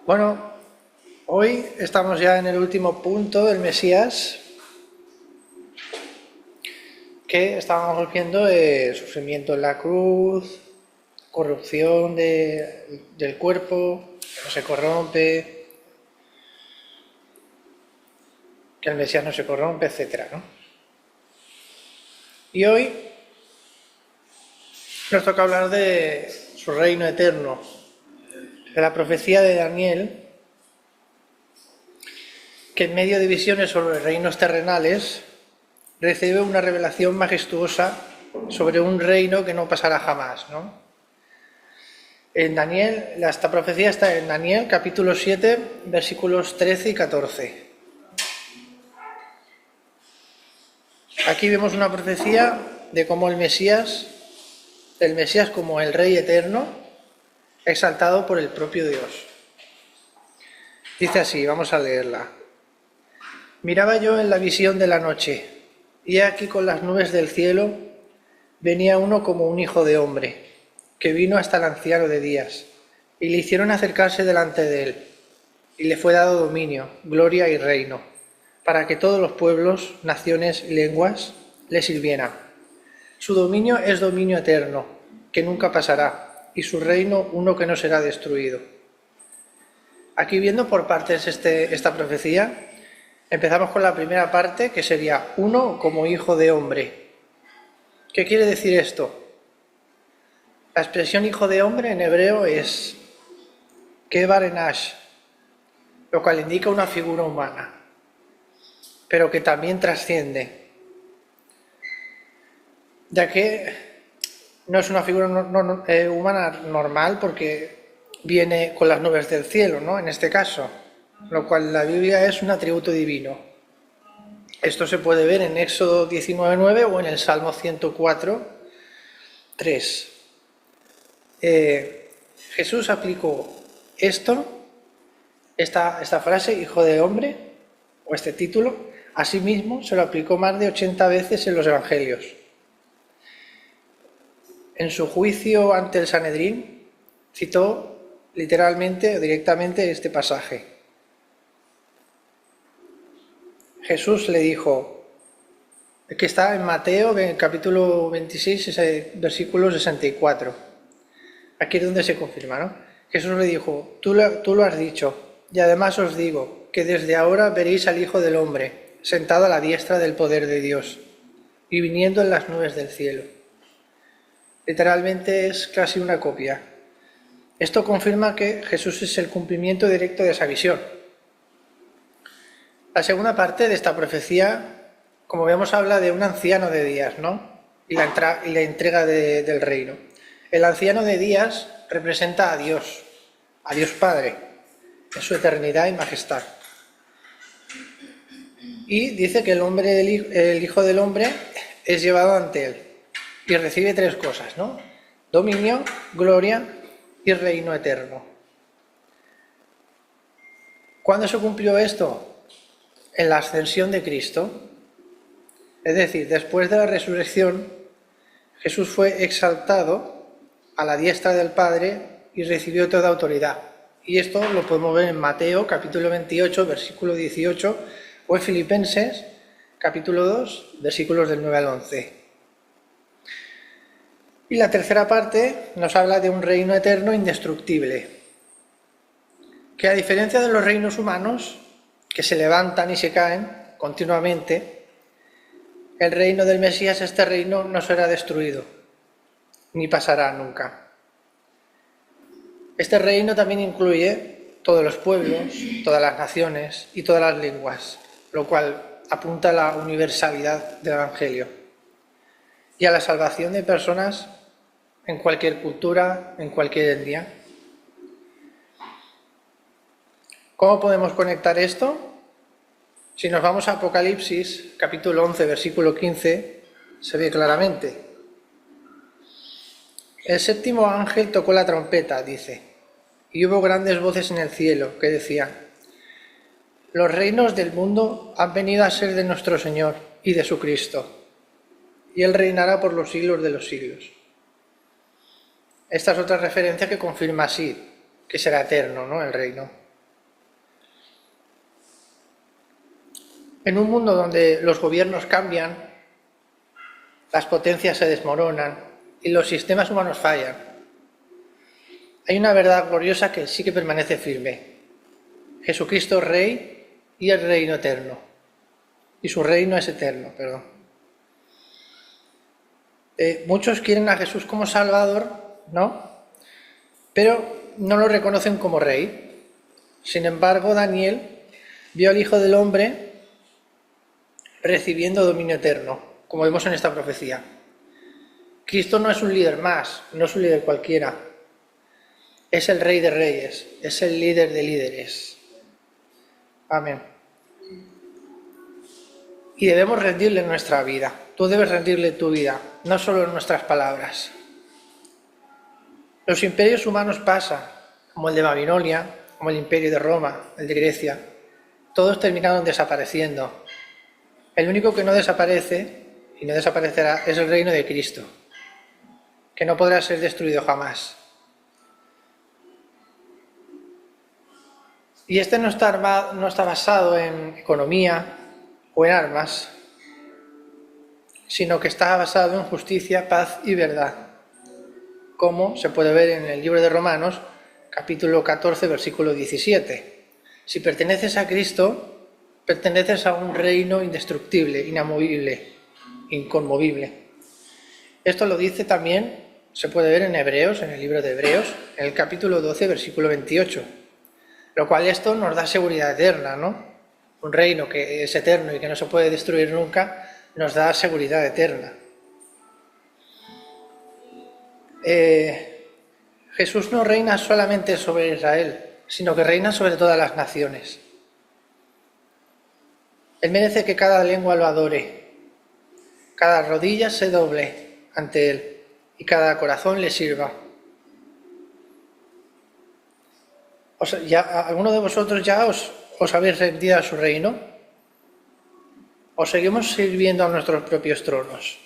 Bueno, hoy estamos ya en el último punto del Mesías, que estábamos viendo el sufrimiento en la cruz, corrupción del cuerpo, que no se corrompe, que el Mesías no se corrompe, etc., ¿no? Y hoy nos toca hablar de su reino eterno, de la profecía de Daniel, que en medio de visiones sobre reinos terrenales recibe una revelación majestuosa sobre un reino que no pasará jamás, ¿no? En Daniel, esta profecía está en Daniel capítulo 7, versículos 13 y 14. Aquí vemos una profecía de cómo el Mesías como el Rey eterno, exaltado por el propio Dios. Dice así, vamos a leerla. Miraba yo en la visión de la noche, y aquí con las nubes del cielo venía uno como un hijo de hombre, que vino hasta el anciano de días, y le hicieron acercarse delante de él, y le fue dado dominio, gloria y reino, para que todos los pueblos, naciones y lenguas le sirvieran. Su dominio es dominio eterno, que nunca pasará, y su reino uno que no será destruido. Aquí, viendo por partes esta profecía, empezamos con la primera parte, que sería uno como hijo de hombre. ¿Qué quiere decir esto? La expresión hijo de hombre en hebreo es kebar enash, lo cual indica una figura humana, pero que también trasciende, ya que no es una figura humana normal porque viene con las nubes del cielo, ¿no? En este caso, lo cual la Biblia es un atributo divino. Esto se puede ver en Éxodo 19:9 o en el Salmo 104:3. Jesús aplicó esta frase, hijo de hombre, o este título, a sí mismo se lo aplicó más de 80 veces en los evangelios. En su juicio ante el Sanedrín, citó literalmente o directamente este pasaje. Jesús le dijo, que está en Mateo, en el capítulo 26, versículo 64. Aquí es donde se confirma, ¿no? Jesús le dijo, tú lo has dicho, y además os digo, que desde ahora veréis al Hijo del Hombre, sentado a la diestra del poder de Dios, y viniendo en las nubes del cielo. Literalmente es casi una copia. Esto confirma que Jesús es el cumplimiento directo de esa visión. La segunda parte de esta profecía, como vemos, habla de un anciano de días, ¿no? Y la entrega del reino. El anciano de días representa a Dios Padre, en su eternidad y majestad. Y dice que el Hijo del Hombre es llevado ante él y recibe tres cosas, ¿no? Dominio, gloria y reino eterno. ¿Cuándo se cumplió esto? En la ascensión de Cristo. Es decir, después de la resurrección, Jesús fue exaltado a la diestra del Padre y recibió toda autoridad. Y esto lo podemos ver en Mateo, capítulo 28, versículo 18, o en Filipenses, capítulo 2, versículos del 9 al 11. Y la tercera parte nos habla de un reino eterno indestructible, que a diferencia de los reinos humanos, que se levantan y se caen continuamente, el reino del Mesías, este reino, no será destruido, ni pasará nunca. Este reino también incluye todos los pueblos, todas las naciones y todas las lenguas, lo cual apunta a la universalidad del Evangelio y a la salvación de personas en cualquier cultura, en cualquier etnia. ¿Cómo podemos conectar esto? Si nos vamos a Apocalipsis, capítulo 11, versículo 15, se ve claramente. El séptimo ángel tocó la trompeta, dice, y hubo grandes voces en el cielo que decían, los reinos del mundo han venido a ser de nuestro Señor y de su Cristo, y Él reinará por los siglos de los siglos. Esta es otra referencia que confirma así, que será eterno, ¿no?, el reino. En un mundo donde los gobiernos cambian, las potencias se desmoronan y los sistemas humanos fallan, hay una verdad gloriosa que sí que permanece firme. Jesucristo es Rey y el reino eterno. Y su reino es eterno, perdón. Muchos quieren a Jesús como Salvador, ¿no? Pero no lo reconocen como Rey. Sin embargo, Daniel vio al Hijo del Hombre recibiendo dominio eterno, como vemos en esta profecía. Cristo no es un líder más, no es un líder cualquiera. Es el Rey de Reyes, es el líder de líderes. Amén. Y debemos rendirle nuestra vida. Tú debes rendirle tu vida, no solo nuestras palabras. Los imperios humanos pasan, como el de Babilonia, como el imperio de Roma, el de Grecia. Todos terminaron desapareciendo. El único que no desaparece y no desaparecerá es el reino de Cristo, que no podrá ser destruido jamás. Y este no está basado en economía o en armas, sino que está basado en justicia, paz y verdad, como se puede ver en el libro de Romanos, capítulo 14, versículo 17. Si perteneces a Cristo, perteneces a un reino indestructible, inamovible, inconmovible. Esto lo dice también, se puede ver en Hebreos, en el libro de Hebreos, en el capítulo 12, versículo 28. Lo cual esto nos da seguridad eterna, ¿no? Un reino que es eterno y que no se puede destruir nunca, nos da seguridad eterna. Jesús no reina solamente sobre Israel, sino que reina sobre todas las naciones. Él merece que cada lengua lo adore, cada rodilla se doble ante Él y cada corazón le sirva. ¿Alguno de vosotros ya os habéis rendido a su reino? ¿O seguimos sirviendo a nuestros propios tronos?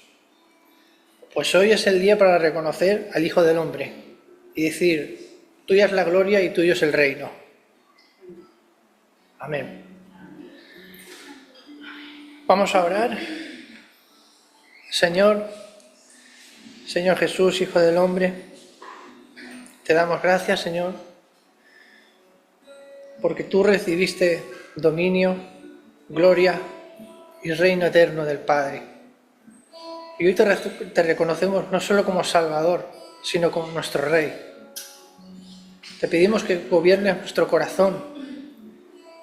Pues hoy es el día para reconocer al Hijo del Hombre y decir, tuya es la gloria y tuyo es el reino. Amén. Vamos a orar. Señor Jesús, Hijo del Hombre, te damos gracias, Señor, porque tú recibiste dominio, gloria y reino eterno del Padre. Y hoy te reconocemos no solo como Salvador, sino como nuestro Rey. Te pedimos que gobiernes nuestro corazón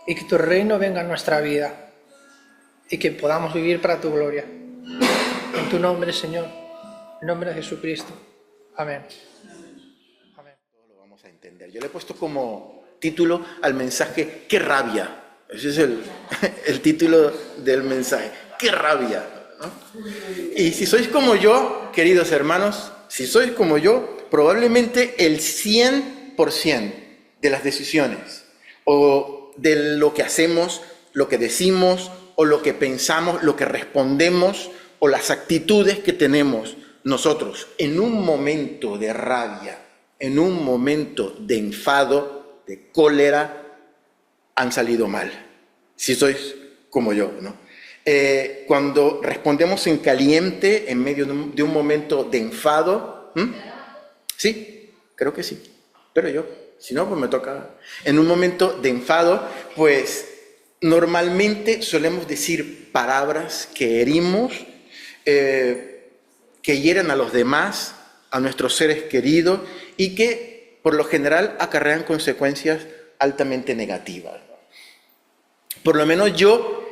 y que tu reino venga en nuestra vida y que podamos vivir para tu gloria. En tu nombre, Señor, en nombre de Jesucristo. Amén. Amén. Todo lo vamos a entender. Yo le he puesto como título al mensaje, ¡qué rabia! Ese es el título del mensaje, ¡qué rabia! ¿No? Y si sois como yo, queridos hermanos, si sois como yo, probablemente el 100% de las decisiones o de lo que hacemos, lo que decimos o lo que pensamos, lo que respondemos o las actitudes que tenemos nosotros en un momento de rabia, en un momento de enfado, de cólera, han salido mal, si sois como yo, ¿no? Cuando respondemos en caliente, en medio de un momento de enfado, sí, creo que sí, pero yo, si no, pues me toca. En un momento de enfado, pues normalmente solemos decir palabras que herimos, que hieren a los demás, a nuestros seres queridos y que por lo general acarrean consecuencias altamente negativas. Por lo menos yo,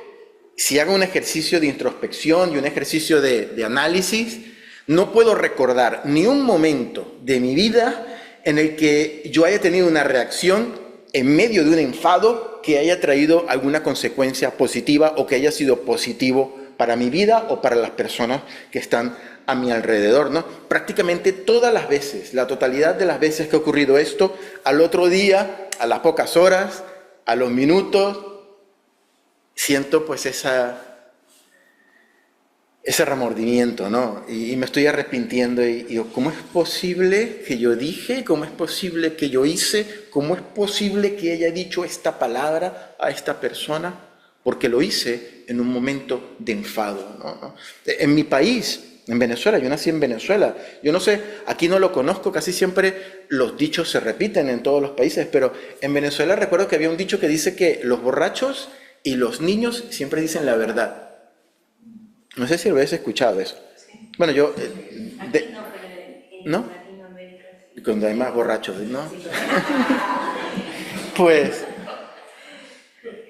si hago un ejercicio de introspección y un ejercicio de análisis, no puedo recordar ni un momento de mi vida en el que yo haya tenido una reacción en medio de un enfado que haya traído alguna consecuencia positiva o que haya sido positivo para mi vida o para las personas que están a mi alrededor, ¿no? Prácticamente todas las veces, la totalidad de las veces que ha ocurrido esto, al otro día, a las pocas horas, a los minutos, siento pues ese remordimiento, ¿no? Y me estoy arrepintiendo y digo, ¿cómo es posible que yo dije? ¿Cómo es posible que yo hice? ¿Cómo es posible que haya dicho esta palabra a esta persona? porque lo hice en un momento de enfado, ¿no? En mi país, en Venezuela, yo nací en Venezuela, yo no sé, aquí no lo conozco, casi siempre los dichos se repiten en todos los países, pero en Venezuela recuerdo que había un dicho que dice que los borrachos y los niños siempre dicen la verdad. No sé si lo habéis escuchado eso. Bueno, yo... ¿no? Cuando hay más borrachos, ¿no? Pues...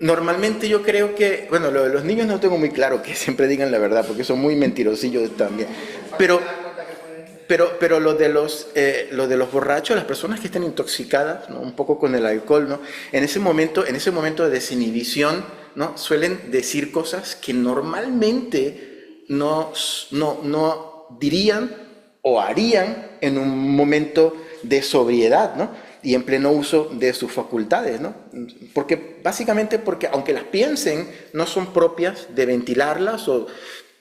Normalmente yo creo que, bueno, lo de los niños no tengo muy claro que siempre digan la verdad, porque son muy mentirosillos también. Pero lo de los borrachos, las personas que están intoxicadas, ¿no? Un poco con el alcohol, ¿no? En ese momento de desinhibición, ¿no? Suelen decir cosas que normalmente no dirían o harían en un momento de sobriedad, ¿no? Y en pleno uso de sus facultades, ¿no? Básicamente porque aunque las piensen, no son propias de ventilarlas o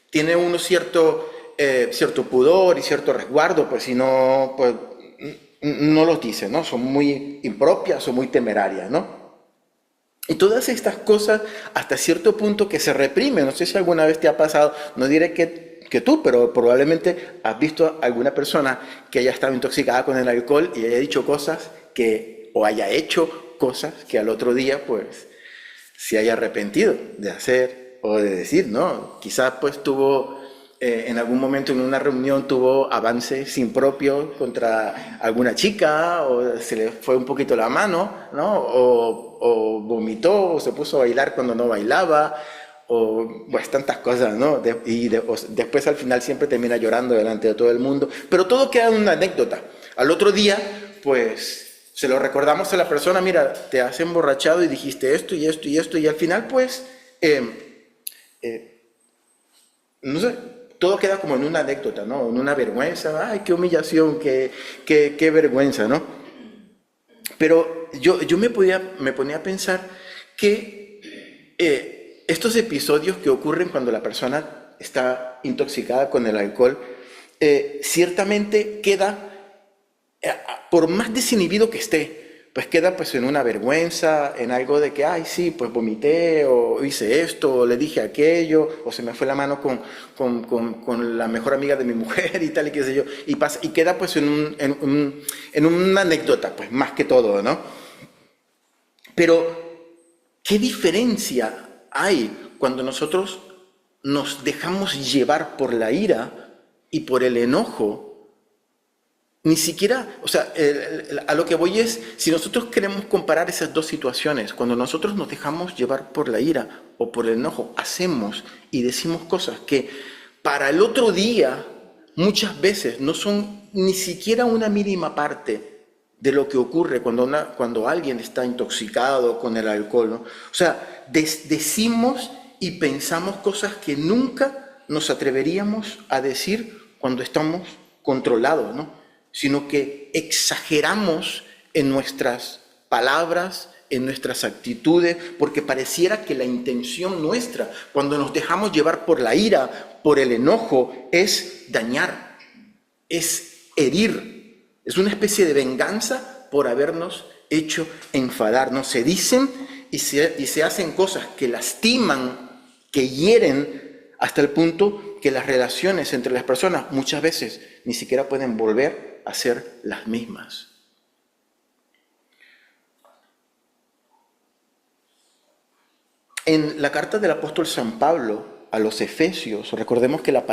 tiene uno cierto pudor y cierto resguardo, pues si no, pues no los dice, ¿no? Son muy impropias o muy temerarias, ¿no? Y todas estas cosas hasta cierto punto que se reprimen, no sé si alguna vez te ha pasado, no diré que tú, pero probablemente has visto a alguna persona que haya estado intoxicada con el alcohol y haya dicho cosas o haya hecho cosas que al otro día pues se haya arrepentido de hacer o de decir, ¿no? Quizás pues tuvo en algún momento en una reunión tuvo avances impropios contra alguna chica o se le fue un poquito la mano, ¿no? O vomitó o se puso a bailar cuando no bailaba o pues tantas cosas, ¿no? Después al final siempre termina llorando delante de todo el mundo, pero todo queda en una anécdota. Al otro día pues se lo recordamos a la persona, mira, te has emborrachado y dijiste esto y esto y esto, y al final, pues, no sé, todo queda como en una anécdota, ¿no? En una vergüenza, ay, qué humillación, qué vergüenza, ¿no? Pero yo me ponía a pensar que estos episodios que ocurren cuando la persona está intoxicada con el alcohol, ciertamente queda... por más desinhibido que esté, pues queda pues en una vergüenza, en algo de que, ay, sí, pues vomité, o hice esto, o le dije aquello, o se me fue la mano con la mejor amiga de mi mujer y tal, y qué sé yo, y queda pues en una anécdota, pues más que todo, ¿no? Pero, ¿qué diferencia hay cuando nosotros nos dejamos llevar por la ira y por el enojo? Ni siquiera, o sea, a lo que voy es, si nosotros queremos comparar esas dos situaciones, cuando nosotros nos dejamos llevar por la ira o por el enojo, hacemos y decimos cosas que para el otro día muchas veces no son ni siquiera una mínima parte de lo que ocurre cuando alguien está intoxicado con el alcohol, ¿no? O sea, decimos y pensamos cosas que nunca nos atreveríamos a decir cuando estamos controlados, ¿no? Sino que exageramos en nuestras palabras, en nuestras actitudes, porque pareciera que la intención nuestra, cuando nos dejamos llevar por la ira, por el enojo, es dañar, es herir, es una especie de venganza por habernos hecho enfadar. No se dicen y se hacen cosas que lastiman, que hieren, hasta el punto que las relaciones entre las personas muchas veces ni siquiera pueden volver a ser las mismas. En la carta del apóstol San Pablo a los Efesios, recordemos que la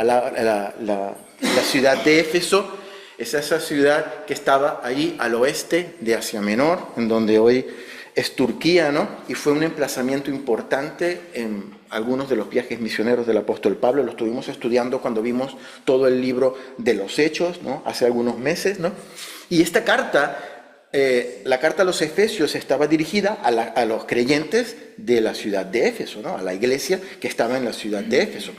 ciudad de Éfeso es esa ciudad que estaba allí al oeste de Asia Menor, en donde hoy es Turquía, ¿no? Y fue un emplazamiento importante en algunos de los viajes misioneros del apóstol Pablo. Lo estuvimos estudiando cuando vimos todo el libro de los Hechos, ¿no? Hace algunos meses, ¿no? Y esta carta, la carta a los Efesios, estaba dirigida a los creyentes de la ciudad de Éfeso, ¿no? A la iglesia que estaba en la ciudad de Éfeso.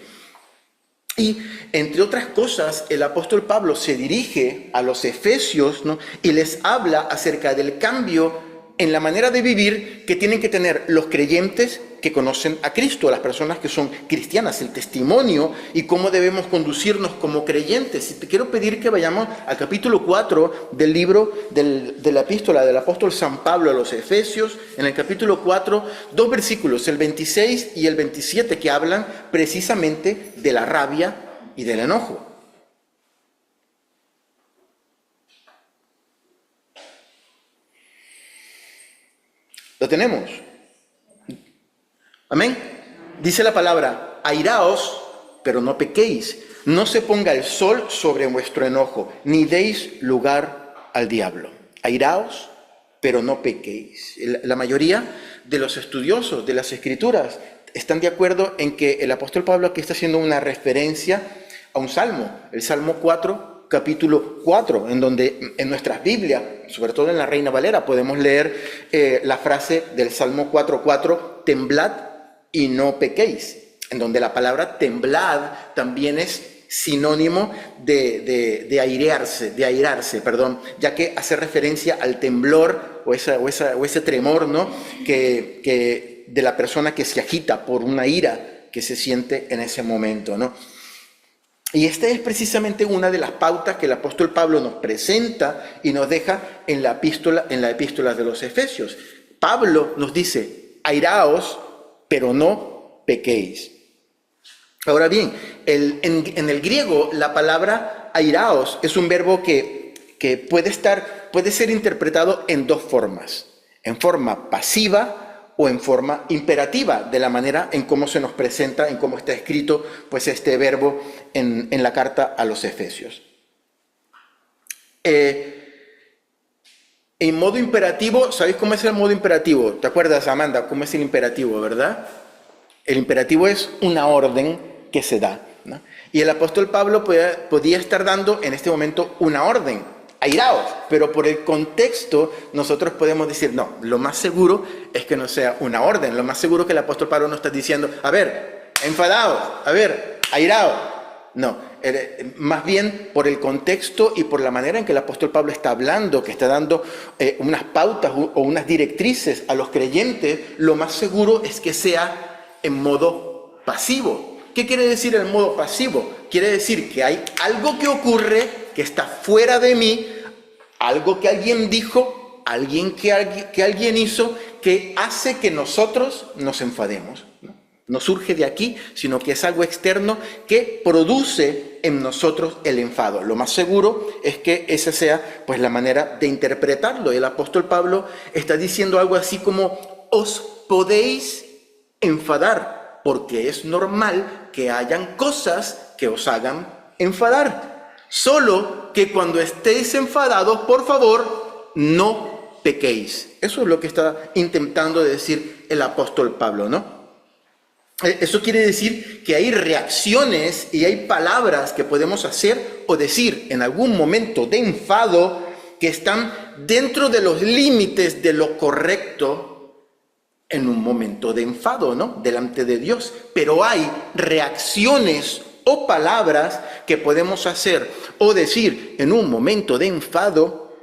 Y, entre otras cosas, el apóstol Pablo se dirige a los efesios, ¿no? Y les habla acerca del cambio en la manera de vivir que tienen que tener los creyentes que conocen a Cristo, a las personas que son cristianas, el testimonio y cómo debemos conducirnos como creyentes. Y te quiero pedir que vayamos al capítulo 4 del libro de la epístola del apóstol San Pablo a los Efesios, en el capítulo 4, 2 versículos, el 26 y el 27, que hablan precisamente de la rabia y del enojo. Lo tenemos. Amén. Dice la palabra, airaos, pero no pequéis. No se ponga el sol sobre vuestro enojo, ni deis lugar al diablo. Airaos, pero no pequéis. La mayoría de los estudiosos de las Escrituras están de acuerdo en que el apóstol Pablo aquí está haciendo una referencia a un salmo, el Salmo 4, capítulo 4, en donde en nuestras Biblias, sobre todo en la Reina Valera, podemos leer la frase del Salmo 4:4, temblad y no pequéis, en donde la palabra temblad también es sinónimo de airarse, ya que hace referencia al temblor o ese tremor, ¿no? que de la persona que se agita por una ira que se siente en ese momento, ¿no? Y esta es precisamente una de las pautas que el apóstol Pablo nos presenta y nos deja en la epístola de los Efesios. Pablo nos dice, airaos, pero no pequéis. Ahora bien, en el griego la palabra airaos es un verbo que puede ser interpretado en dos formas, en forma pasiva o en forma imperativa, de la manera en cómo se nos presenta, en cómo está escrito pues este verbo en la carta a los Efesios. En modo imperativo, ¿sabéis cómo es el modo imperativo? ¿Te acuerdas, Amanda, cómo es el imperativo, verdad? El imperativo es una orden que se da, ¿no? Y el apóstol Pablo podía estar dando en este momento una orden, airaos, pero por el contexto nosotros podemos decir, no, lo más seguro es que no sea una orden, lo más seguro que el apóstol Pablo no está diciendo, a ver, enfadaos, a ver, airaos. No, más bien por el contexto y por la manera en que el apóstol Pablo está hablando, que está dando unas pautas o unas directrices a los creyentes, lo más seguro es que sea en modo pasivo. ¿Qué quiere decir el modo pasivo? Quiere decir que hay algo que ocurre que está fuera de mí, algo que alguien dijo, que alguien hizo, que hace que nosotros nos enfademos. No surge de aquí, sino que es algo externo que produce en nosotros el enfado. Lo más seguro es que esa sea pues la manera de interpretarlo. El apóstol Pablo está diciendo algo así como, os podéis enfadar, porque es normal que hayan cosas que os hagan enfadar. Solo que cuando estéis enfadados, por favor, no pequéis. Eso es lo que está intentando decir el apóstol Pablo, ¿no? Eso quiere decir que hay reacciones y hay palabras que podemos hacer o decir en algún momento de enfado que están dentro de los límites de lo correcto en un momento de enfado, ¿no? Delante de Dios. Pero hay reacciones o palabras que podemos hacer o decir en un momento de enfado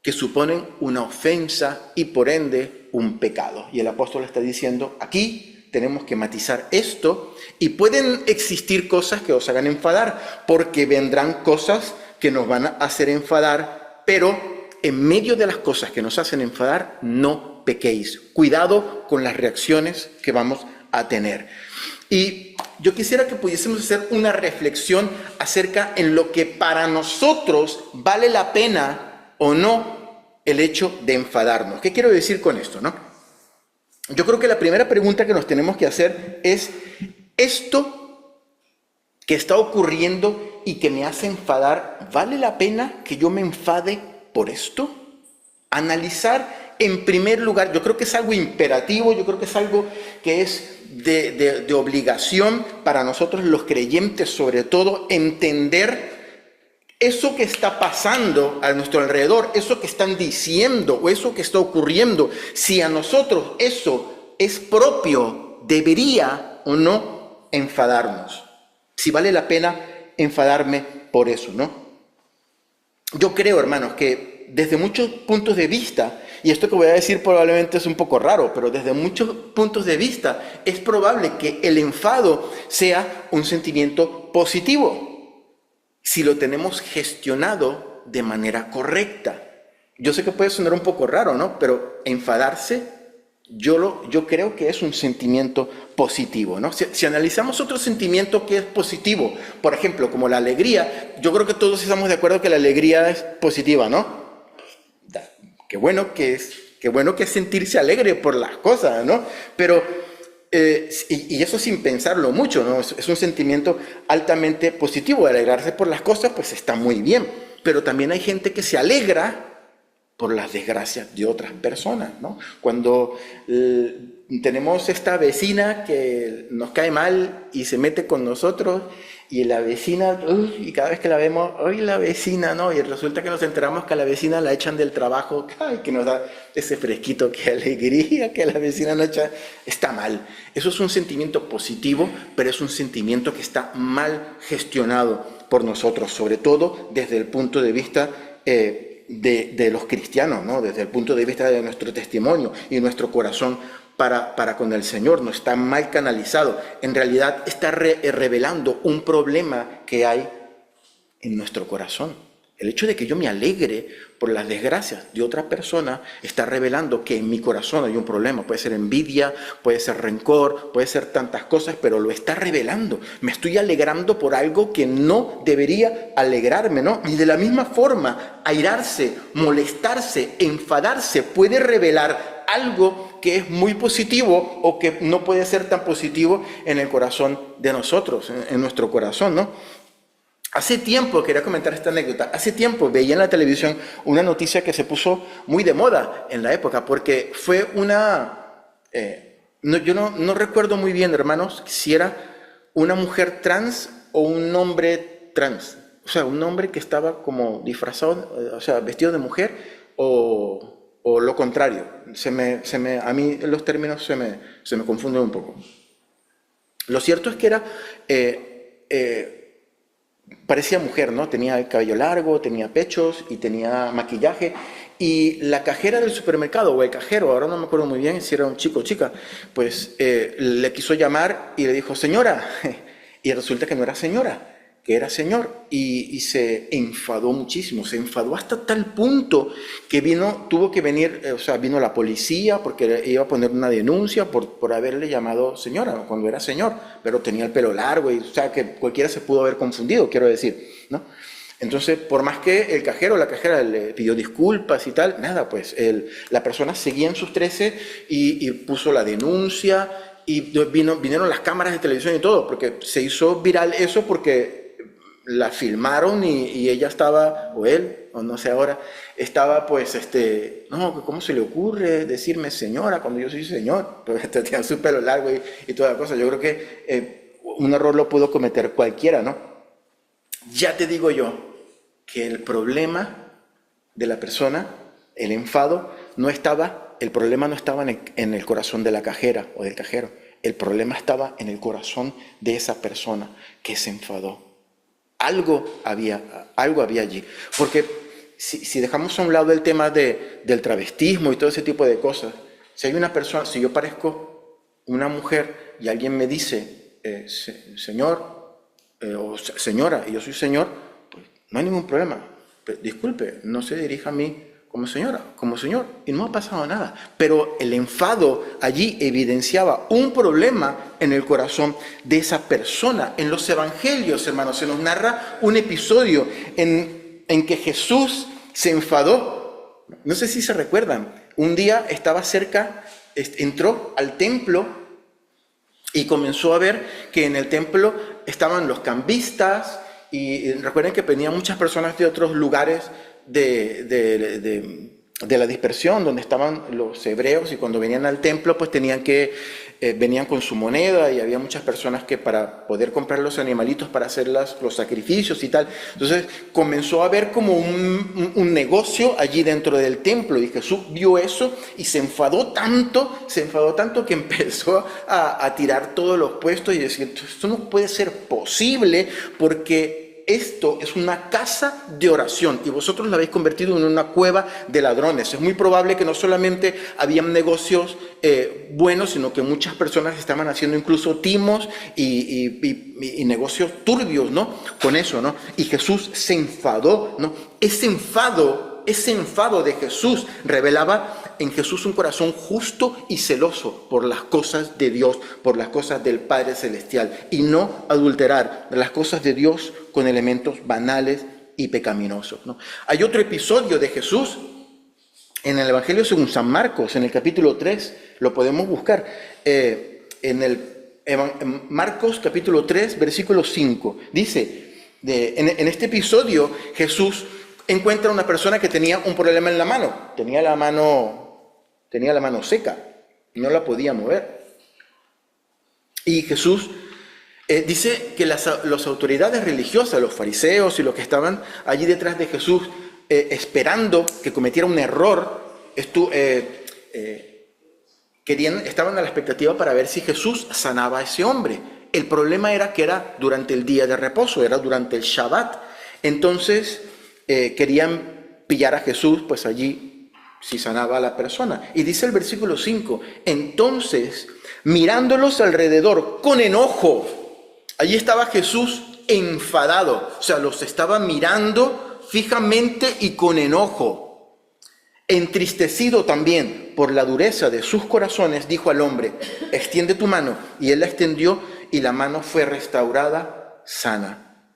que suponen una ofensa y por ende un pecado. Y el apóstol está diciendo, aquí tenemos que matizar esto y pueden existir cosas que os hagan enfadar, porque vendrán cosas que nos van a hacer enfadar, pero en medio de las cosas que nos hacen enfadar, no pequéis. Cuidado con las reacciones que vamos a tener. Y yo quisiera que pudiésemos hacer una reflexión acerca en lo que para nosotros vale la pena o no el hecho de enfadarnos. ¿Qué quiero decir con esto, no? Yo creo que la primera pregunta que nos tenemos que hacer es, ¿esto que está ocurriendo y que me hace enfadar, vale la pena que yo me enfade por esto? Analizar en primer lugar, yo creo que es algo imperativo, yo creo que es algo que es de obligación para nosotros los creyentes, sobre todo, entender eso que está pasando a nuestro alrededor, eso que están diciendo o eso que está ocurriendo, si a nosotros eso es propio, debería o no enfadarnos. Si vale la pena enfadarme por eso, ¿no? Yo creo, hermanos, que desde muchos puntos de vista Y esto que voy a decir probablemente es un poco raro, pero desde muchos puntos de vista es probable que el enfado sea un sentimiento positivo, si lo tenemos gestionado de manera correcta. Yo sé que puede sonar un poco raro, ¿no? Pero enfadarse, yo creo que es un sentimiento positivo, ¿no? Si analizamos otro sentimiento que es positivo, por ejemplo, como la alegría, yo creo que todos estamos de acuerdo que la alegría es positiva, ¿no? Qué bueno que es sentirse alegre por las cosas, ¿no? Pero, y eso sin pensarlo mucho, ¿no? Es un sentimiento altamente positivo. Alegrarse por las cosas, pues está muy bien. Pero también hay gente que se alegra por las desgracias de otras personas, ¿no? Cuando tenemos esta vecina que nos cae mal y se mete con nosotros, y la vecina, y cada vez que la vemos, ¡ay, la vecina!, ¿no? Y resulta que nos enteramos que a la vecina la echan del trabajo, ¡ay!, que nos da ese fresquito, qué alegría que a la vecina la echan. Está mal. Eso es un sentimiento positivo, pero es un sentimiento que está mal gestionado por nosotros, sobre todo desde el punto de vista de los cristianos, ¿no? Desde el punto de vista de nuestro testimonio y nuestro corazón para con el Señor. No está mal canalizado. En realidad está revelando un problema que hay en nuestro corazón. El hecho de que yo me alegre por las desgracias de otra persona está revelando que en mi corazón hay un problema. Puede ser envidia, puede ser rencor, puede ser tantas cosas, pero lo está revelando. Me estoy alegrando por algo que no debería alegrarme, ¿no? Y de la misma forma, airarse, molestarse, enfadarse puede revelar algo que es muy positivo o que no puede ser tan positivo en el corazón de nosotros, en nuestro corazón, ¿no? Hace tiempo, quería comentar esta anécdota, hace tiempo veía en la televisión una noticia que se puso muy de moda en la época, porque fue yo no recuerdo muy bien, hermanos, si era una mujer trans o un hombre trans. O sea, un hombre que estaba como disfrazado, o sea, vestido de mujer, o lo contrario. A mí los términos se me confunden un poco. Lo cierto es que era... parecía mujer, ¿no? Tenía el cabello largo, tenía pechos y tenía maquillaje. Y la cajera del supermercado, o el cajero, ahora no me acuerdo muy bien si era un chico o chica, pues le quiso llamar y le dijo, señora. Y resulta que no era señora, que era señor. Y se enfadó muchísimo, se enfadó hasta tal punto que tuvo que venir, vino la policía porque iba a poner una denuncia por haberle llamado señora cuando era señor, pero tenía el pelo largo y, o sea, que cualquiera se pudo haber confundido, quiero decir, ¿no? Entonces, por más que el cajero o la cajera le pidió disculpas y tal, nada, pues la persona seguía en sus 13 y puso la denuncia y vinieron las cámaras de televisión y todo, porque se hizo viral eso porque la filmaron y ella estaba, o él, o no sé ahora, estaba pues, no, ¿cómo se le ocurre decirme señora cuando yo soy señor? Pues tenía su pelo largo y toda la cosa. Yo creo que un error lo pudo cometer cualquiera, ¿no? Ya te digo yo que el problema de la persona, el enfado, el problema no estaba en el corazón de la cajera o del cajero. El problema estaba en el corazón de esa persona que se enfadó. Algo había allí. Porque si dejamos a un lado el tema del travestismo y todo ese tipo de cosas, si hay una persona, si yo parezco una mujer y alguien me dice, señor o señora, y yo soy señor, pues no hay ningún problema. Pero, disculpe, no se dirija a mí como señora, como señor, y no ha pasado nada. Pero el enfado allí evidenciaba un problema en el corazón de esa persona. En los evangelios, hermanos, se nos narra un episodio en que Jesús se enfadó. No sé si se recuerdan. Un día estaba cerca, entró al templo y comenzó a ver que en el templo estaban los cambistas, y recuerden que venían muchas personas de otros lugares de la dispersión, donde estaban los hebreos, y cuando venían al templo, pues venían con su moneda, y había muchas personas que para poder comprar los animalitos para hacer los sacrificios y tal. Entonces comenzó a haber como un negocio allí dentro del templo, y Jesús vio eso y se enfadó tanto que empezó a tirar todos los puestos y decir, esto no puede ser posible, porque esto es una casa de oración y vosotros la habéis convertido en una cueva de ladrones. Es muy probable que no solamente habían negocios buenos, sino que muchas personas estaban haciendo incluso timos y negocios turbios, ¿no? Con eso, ¿no? Y Jesús se enfadó, ¿no? Ese enfado de Jesús revelaba en Jesús un corazón justo y celoso por las cosas de Dios, por las cosas del Padre Celestial, y no adulterar las cosas de Dios con elementos banales y pecaminosos, ¿no? Hay otro episodio de Jesús en el Evangelio según San Marcos, en el capítulo 3, lo podemos buscar, en Marcos capítulo 3, versículo 5, dice, en este episodio Jesús encuentra a una persona que tenía un problema en la mano, tenía la mano seca, y no la podía mover. Y Jesús dice que las autoridades religiosas, los fariseos y los que estaban allí detrás de Jesús, esperando que cometiera un error, estaban a la expectativa para ver si Jesús sanaba a ese hombre. El problema era que era durante el día de reposo, era durante el Shabbat. Entonces querían pillar a Jesús, pues allí, si sanaba a la persona. Y dice el versículo 5, entonces, mirándolos alrededor con enojo, allí estaba Jesús enfadado, o sea, los estaba mirando fijamente y con enojo. Entristecido también por la dureza de sus corazones, dijo al hombre, extiende tu mano. Y él la extendió y la mano fue restaurada sana.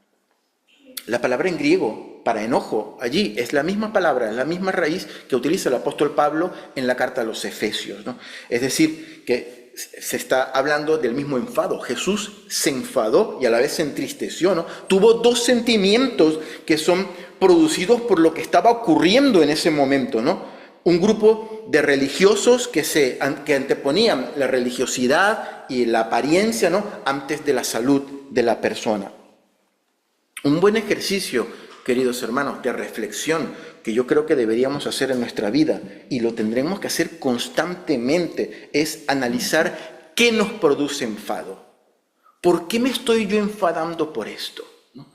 La palabra en griego para enojo allí es la misma palabra, es la misma raíz que utiliza el apóstol Pablo en la carta a los Efesios, ¿no? Es decir, que se está hablando del mismo enfado. Jesús se enfadó y a la vez se entristeció, ¿no? Tuvo dos sentimientos que son producidos por lo que estaba ocurriendo en ese momento, ¿no? Un grupo de religiosos que anteponían la religiosidad y la apariencia, ¿no?, antes de la salud de la persona. Un buen ejercicio, queridos hermanos, de reflexión que yo creo que deberíamos hacer en nuestra vida y lo tendremos que hacer constantemente es analizar qué nos produce enfado. ¿Por qué me estoy yo enfadando por esto? ¿No?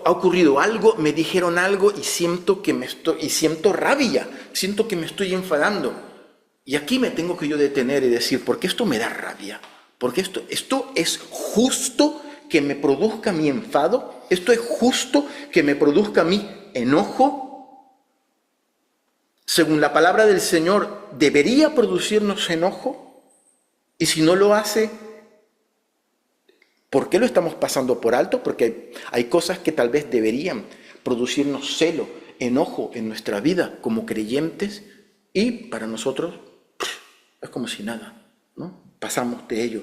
Ha ocurrido algo, me dijeron algo y siento rabia, siento que me estoy enfadando. Y aquí me tengo que yo detener y decir, ¿por qué esto me da rabia? Porque esto es justo que me produzca mi enfado, esto es justo que me produzca mi enojo. Según la palabra del Señor, ¿debería producirnos enojo? Y si no lo hace, ¿por qué lo estamos pasando por alto? Porque hay cosas que tal vez deberían producirnos celo, enojo en nuestra vida como creyentes y para nosotros es como si nada, ¿no? Pasamos de ello.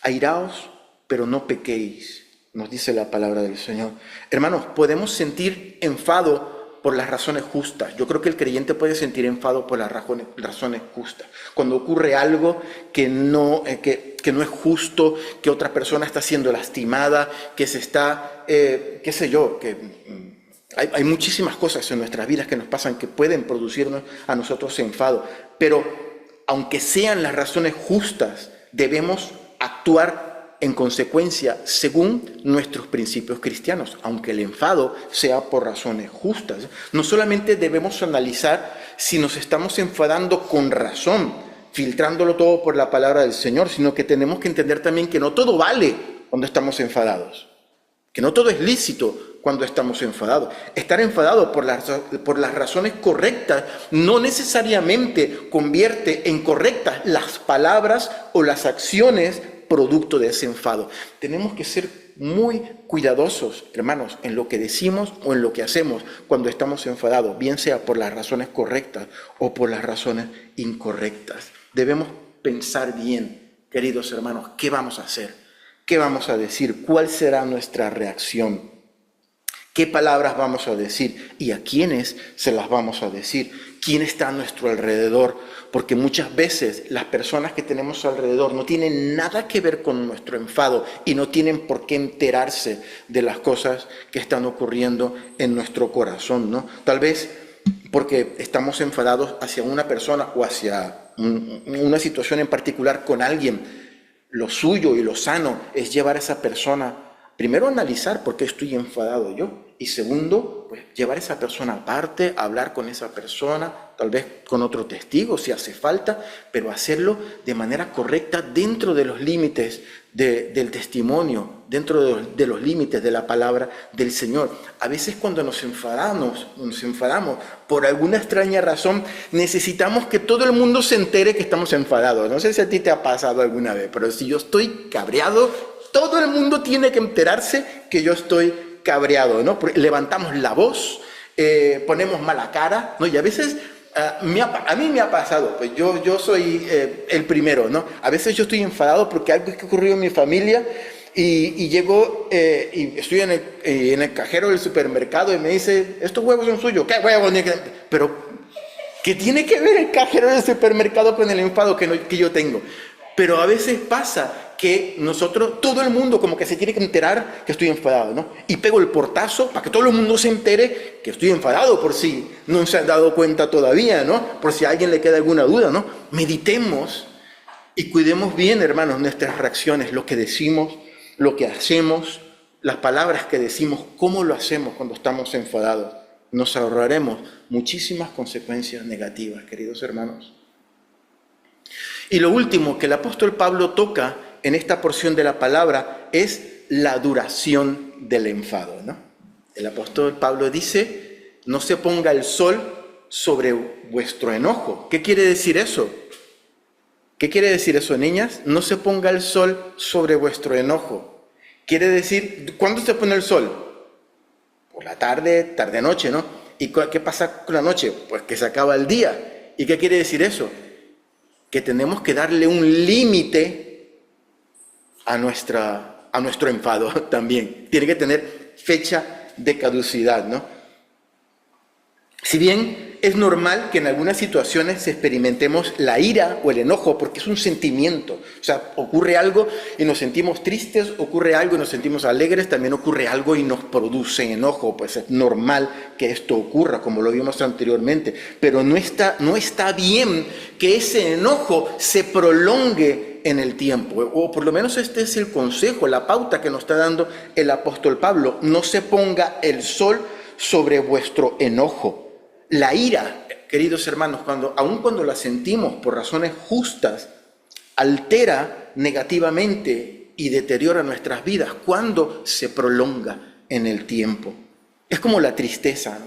Airaos, pero no pequéis, nos dice la palabra del Señor. Hermanos, podemos sentir enfado por las razones justas. Yo creo que el creyente puede sentir enfado por las razones justas. Cuando ocurre algo que no es justo, que otra persona está siendo lastimada, que se está, hay muchísimas cosas en nuestras vidas que nos pasan que pueden producirnos a nosotros enfado. Pero aunque sean las razones justas, debemos actuar en consecuencia según nuestros principios cristianos, aunque el enfado sea por razones justas. No solamente debemos analizar si nos estamos enfadando con razón, filtrándolo todo por la palabra del Señor, sino que tenemos que entender también que no todo vale cuando estamos enfadados, que no todo es lícito cuando estamos enfadados. Estar enfadado por las razones correctas no necesariamente convierte en correctas las palabras o las acciones producto de ese enfado. Tenemos que ser muy cuidadosos, hermanos, en lo que decimos o en lo que hacemos cuando estamos enfadados, bien sea por las razones correctas o por las razones incorrectas. Debemos pensar bien, queridos hermanos, ¿qué vamos a hacer? ¿Qué vamos a decir? ¿Cuál será nuestra reacción? ¿Qué palabras vamos a decir? ¿Y a quiénes se las vamos a decir? ¿Quién está a nuestro alrededor? Porque muchas veces las personas que tenemos alrededor no tienen nada que ver con nuestro enfado y no tienen por qué enterarse de las cosas que están ocurriendo en nuestro corazón, ¿no? Tal vez porque estamos enfadados hacia una persona o hacia una situación en particular con alguien. Lo suyo y lo sano es llevar a esa persona primero analizar por qué estoy enfadado yo. Y segundo, pues llevar a esa persona aparte, hablar con esa persona, tal vez con otro testigo si hace falta, pero hacerlo de manera correcta dentro de los límites del testimonio, dentro de los límites de la palabra del Señor. A veces cuando nos enfadamos por alguna extraña razón, necesitamos que todo el mundo se entere que estamos enfadados. No sé si a ti te ha pasado alguna vez, pero si yo estoy cabreado, todo el mundo tiene que enterarse que yo estoy cabreado, ¿no? Levantamos la voz, ponemos mala cara, ¿no? Y a veces a mí me ha pasado, pues yo soy el primero, ¿no? A veces yo estoy enfadado porque algo que ocurrió en mi familia y llego y estoy en el cajero del supermercado y me dice, estos huevos son suyos. ¿Qué huevos? Pero, ¿qué tiene que ver el cajero del supermercado con el enfado que yo tengo? Pero a veces pasa que todo el mundo como que se tiene que enterar que estoy enfadado, ¿no? Y pego el portazo para que todo el mundo se entere que estoy enfadado, por si no se han dado cuenta todavía, ¿no? Por si a alguien le queda alguna duda, ¿no? Meditemos y cuidemos bien, hermanos, nuestras reacciones, lo que decimos, lo que hacemos, las palabras que decimos, cómo lo hacemos cuando estamos enfadados. Nos ahorraremos muchísimas consecuencias negativas, queridos hermanos. Y lo último que el apóstol Pablo toca en esta porción de la palabra es la duración del enfado, ¿no? El apóstol Pablo dice, no se ponga el sol sobre vuestro enojo. ¿Qué quiere decir eso? ¿Qué quiere decir eso, niñas? No se ponga el sol sobre vuestro enojo. Quiere decir, ¿cuándo se pone el sol? Por la tarde, tarde-noche, ¿no? ¿Y qué pasa con la noche? Pues que se acaba el día. ¿Y qué quiere decir eso? Que tenemos que darle un límite a nuestro enfado también. Tiene que tener fecha de caducidad, ¿no? Si bien es normal que en algunas situaciones experimentemos la ira o el enojo, porque es un sentimiento. O sea, ocurre algo y nos sentimos tristes, ocurre algo y nos sentimos alegres, también ocurre algo y nos produce enojo. Pues es normal que esto ocurra, como lo vimos anteriormente. Pero no está bien que ese enojo se prolongue en el tiempo. O por lo menos este es el consejo, la pauta que nos está dando el apóstol Pablo. No se ponga el sol sobre vuestro enojo. La ira, queridos hermanos, aun cuando la sentimos por razones justas, altera negativamente y deteriora nuestras vidas cuando se prolonga en el tiempo. Es como la tristeza, ¿no?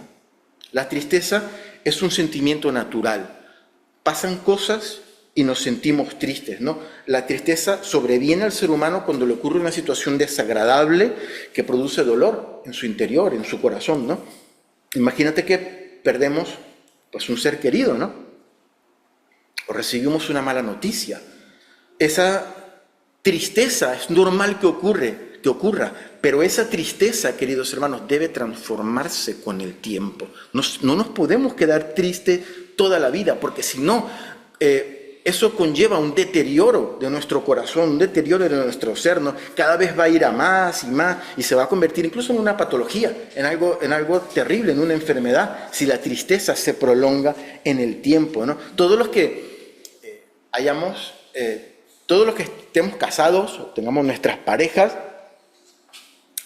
La tristeza es un sentimiento natural. Pasan cosas y nos sentimos tristes, ¿no? La tristeza sobreviene al ser humano cuando le ocurre una situación desagradable que produce dolor en su interior, en su corazón, ¿no? Imagínate que perdemos pues un ser querido, ¿no? O recibimos una mala noticia. Esa tristeza es normal que ocurra, pero esa tristeza, queridos hermanos, debe transformarse con el tiempo. No nos podemos quedar tristes toda la vida, porque si no, eso conlleva un deterioro de nuestro corazón, un deterioro de nuestro ser, ¿no? Cada vez va a ir a más y más y se va a convertir incluso en una patología, en algo terrible, en una enfermedad, si la tristeza se prolonga en el tiempo, ¿no? Todos los que estemos casados o tengamos nuestras parejas,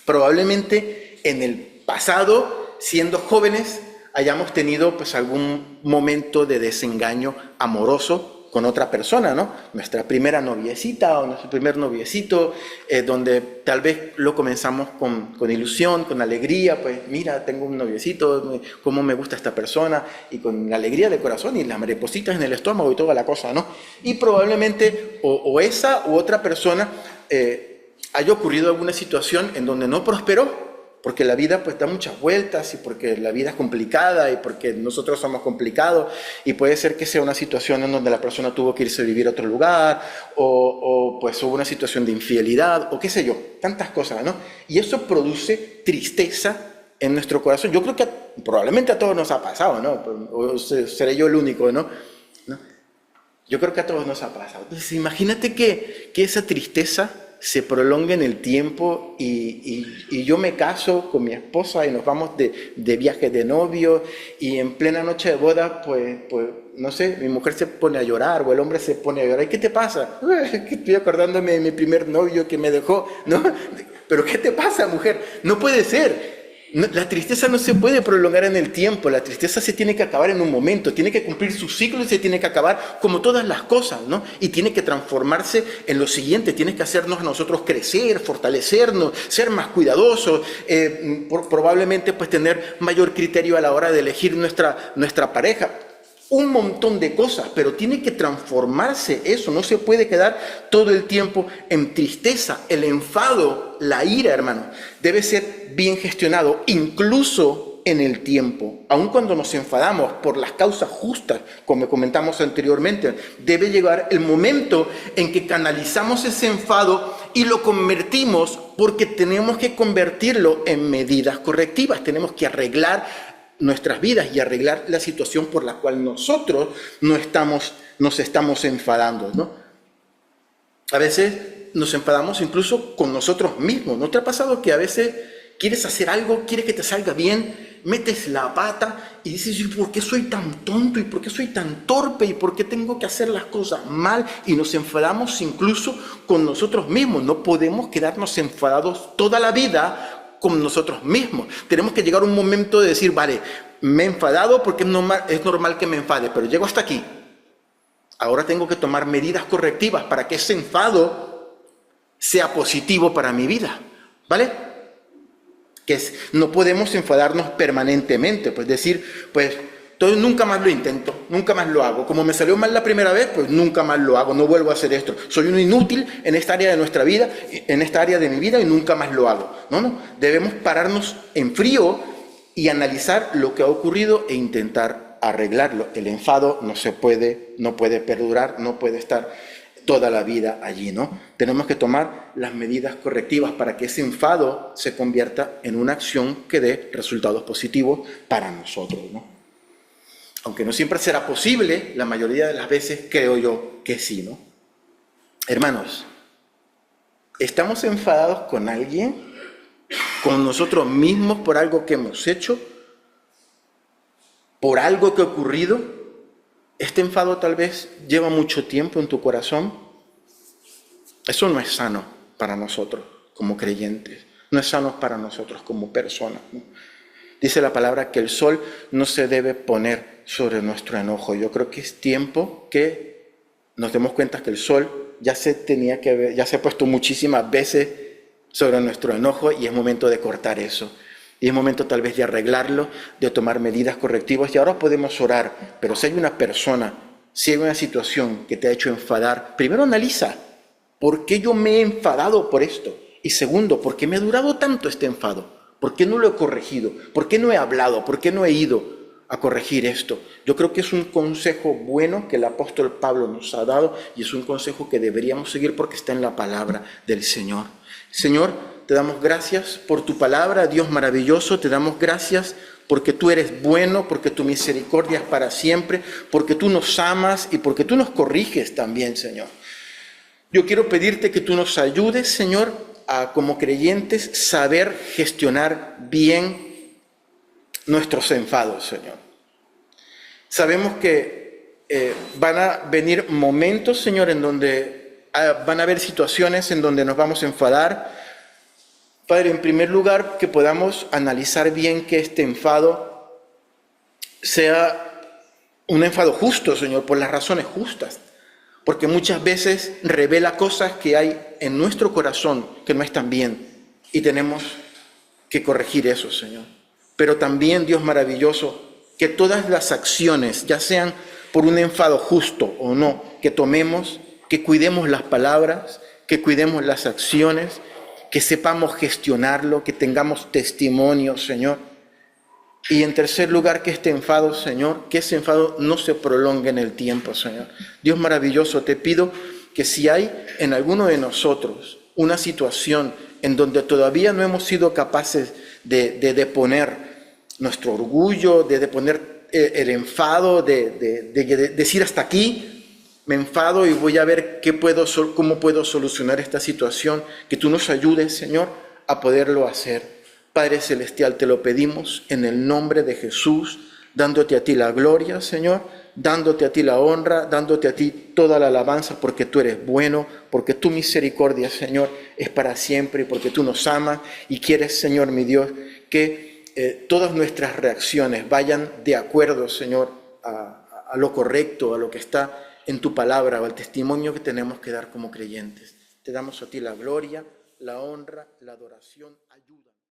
probablemente en el pasado, siendo jóvenes, hayamos tenido pues algún momento de desengaño amoroso con otra persona, ¿no? Nuestra primera noviecita o nuestro primer noviecito, donde tal vez lo comenzamos con ilusión, con alegría, pues mira, tengo un noviecito, cómo me gusta esta persona, y con la alegría del corazón y las maripositas en el estómago y toda la cosa, ¿no? Y probablemente o esa u otra persona haya ocurrido alguna situación en donde no prosperó, porque la vida pues da muchas vueltas y porque la vida es complicada y porque nosotros somos complicados y puede ser que sea una situación en donde la persona tuvo que irse a vivir a otro lugar o pues hubo una situación de infidelidad o qué sé yo, tantas cosas, ¿no? Y eso produce tristeza en nuestro corazón. Yo creo que probablemente a todos nos ha pasado, ¿no? O seré yo el único, ¿no? Yo creo que a todos nos ha pasado. Entonces imagínate que esa tristeza se prolonga en el tiempo y yo me caso con mi esposa y nos vamos de viaje de novio y en plena noche de boda, pues no sé, mi mujer se pone a llorar o el hombre se pone a llorar. ¿Y qué te pasa? Que estoy acordándome de mi primer novio que me dejó, ¿no? ¿pero qué te pasa, mujer? No puede ser. La tristeza no se puede prolongar en el tiempo, la tristeza se tiene que acabar en un momento, tiene que cumplir su ciclo y se tiene que acabar como todas las cosas, ¿no? Y tiene que transformarse en lo siguiente, tiene que hacernos a nosotros crecer, fortalecernos, ser más cuidadosos, probablemente pues tener mayor criterio a la hora de elegir nuestra pareja. Un montón de cosas, pero tiene que transformarse eso, no se puede quedar todo el tiempo en tristeza. El enfado, la ira, hermano, debe ser bien gestionado, incluso en el tiempo. Aun cuando nos enfadamos por las causas justas, como comentamos anteriormente, debe llegar el momento en que canalizamos ese enfado y lo convertimos, porque tenemos que convertirlo en medidas correctivas, tenemos que arreglar nuestras vidas y arreglar la situación por la cual nosotros nos estamos enfadando, ¿no? A veces nos enfadamos incluso con nosotros mismos. ¿No te ha pasado que a veces quieres hacer algo, quieres que te salga bien, metes la pata y dices, ¿y por qué soy tan tonto? ¿Y por qué soy tan torpe? ¿Y por qué tengo que hacer las cosas mal? Y nos enfadamos incluso con nosotros mismos. No podemos quedarnos enfadados toda la vida con nosotros mismos. Tenemos que llegar a un momento de decir, vale, me he enfadado porque es normal que me enfade, pero llego hasta aquí. Ahora tengo que tomar medidas correctivas para que ese enfado sea positivo para mi vida, ¿vale? No podemos enfadarnos permanentemente, pues decir, pues entonces nunca más lo intento, nunca más lo hago. Como me salió mal la primera vez, pues nunca más lo hago, no vuelvo a hacer esto. Soy un inútil en esta área de nuestra vida, en esta área de mi vida y nunca más lo hago. No, debemos pararnos en frío y analizar lo que ha ocurrido e intentar arreglarlo. El enfado no puede perdurar, no puede estar toda la vida allí, ¿no? Tenemos que tomar las medidas correctivas para que ese enfado se convierta en una acción que dé resultados positivos para nosotros, ¿no? Aunque no siempre será posible, la mayoría de las veces creo yo que sí, ¿no? Hermanos, ¿estamos enfadados con alguien? ¿Con nosotros mismos por algo que hemos hecho? ¿Por algo que ha ocurrido? ¿Este enfado tal vez lleva mucho tiempo en tu corazón? Eso no es sano para nosotros como creyentes, no es sano para nosotros como personas, ¿no? Dice la palabra que el sol no se debe poner sobre nuestro enojo. Yo creo que es tiempo que nos demos cuenta que el sol ya se ha puesto muchísimas veces sobre nuestro enojo y es momento de cortar eso. Y es momento tal vez de arreglarlo, de tomar medidas correctivas. Y ahora podemos orar, pero si hay una persona, si hay una situación que te ha hecho enfadar, primero analiza, ¿por qué yo me he enfadado por esto? Y segundo, ¿por qué me ha durado tanto este enfado? ¿Por qué no lo he corregido? ¿Por qué no he hablado? ¿Por qué no he ido a corregir esto? Yo creo que es un consejo bueno que el apóstol Pablo nos ha dado y es un consejo que deberíamos seguir porque está en la palabra del Señor. Señor, te damos gracias por tu palabra, Dios maravilloso, te damos gracias porque tú eres bueno, porque tu misericordia es para siempre, porque tú nos amas y porque tú nos corriges también, Señor. Yo quiero pedirte que tú nos ayudes, Señor, a como creyentes saber gestionar bien nuestros enfados, Señor. Sabemos que van a venir momentos, Señor, en donde van a haber situaciones en donde nos vamos a enfadar. Padre, en primer lugar, que podamos analizar bien que este enfado sea un enfado justo, Señor, por las razones justas. Porque muchas veces revela cosas que hay en nuestro corazón que no están bien y tenemos que corregir eso, Señor. Pero también, Dios maravilloso, que todas las acciones, ya sean por un enfado justo o no, que tomemos, que cuidemos las palabras, que cuidemos las acciones, que sepamos gestionarlo, que tengamos testimonio, Señor. Y en tercer lugar, que este enfado, Señor, que ese enfado no se prolongue en el tiempo, Señor. Dios maravilloso, te pido que si hay en alguno de nosotros una situación en donde todavía no hemos sido capaces de deponer nuestro orgullo, de deponer el enfado, de decir hasta aquí, me enfado y voy a ver cómo puedo solucionar esta situación, que tú nos ayudes, Señor, a poderlo hacer. Padre Celestial, te lo pedimos en el nombre de Jesús. dándote a ti la gloria, Señor, dándote a ti la honra, dándote a ti toda la alabanza, porque tú eres bueno, porque tu misericordia, Señor, es para siempre, porque tú nos amas y quieres, Señor, mi Dios, que todas nuestras reacciones vayan de acuerdo, Señor, a lo correcto, a lo que está en tu palabra o al testimonio que tenemos que dar como creyentes. Te damos a ti la gloria, la honra, la adoración, ayuda.